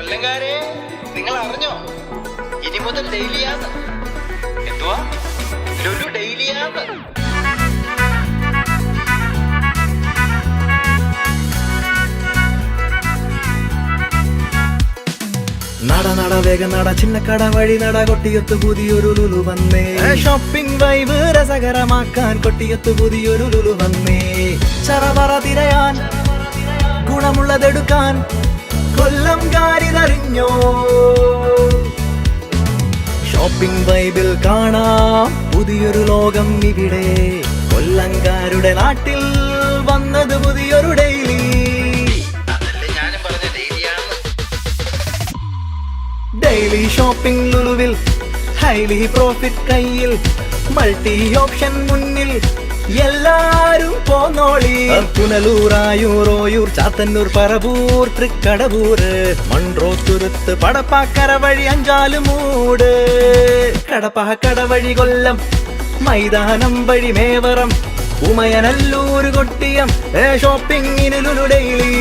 കൊല്ലങ്കാരെ, നിങ്ങൾ അറിഞ്ഞോ? ഇനി മുതൽ ഡെയിലിയാന്ന്. എന്തുവാ? ലുലു ഡെയിലിയാന്ന്. നട നട വേഗം നട, ചിന്നക്കട വഴി നട, കൊട്ടിയത്ത് പുതിയൊരു ലുലു വന്നേ. ഷോപ്പിംഗ് വൈബ് രസകരമാക്കാൻ കൊട്ടിയത്ത് പുതിയൊരു ലുലു വന്നേ. ചറപറ തിരയാൻ, ഗുണമുള്ളതെടുക്കാൻ കൊല്ലം കാരിതറിഞ്ഞോ? ഷോപ്പിംഗ് വൈബിൽ കാണാം പുതിയൊരു ലോകം ഇവിടെ. കൊല്ലംകാരുടെ നാട്ടിൽ വന്നത് പുതിയൊരു ഡെയിലി. അതല്ലേ ഞാനും പറഞ്ഞ ഡെയിലിയാന്ന്. ഡെയിലി ഷോപ്പിംഗ് ലുലുവിൽ, ഹൈലി പ്രോഫിറ്റ് കയ്യിൽ, മൾട്ടി ഓപ്ഷൻ മുന്നിൽ, എല്ലാരും പോന്നോളി. പുനലൂർ, ആയൂർ, ഓയൂർ, ചാത്തന്നൂർ, പറവൂർ, തൃക്കടവൂർ, മൺട്രോ, തുരുത്ത്, പടപ്പാക്കര വഴി അഞ്ചാലുമൂട്, കടപ്പാക്കട വഴി കൊല്ലം, മൈതാനം വഴി മേവറം, ഉമയനല്ലൂർ, കൊട്ടിയം. ഷോപ്പിംഗിന് ലുലു ഡെയിലി.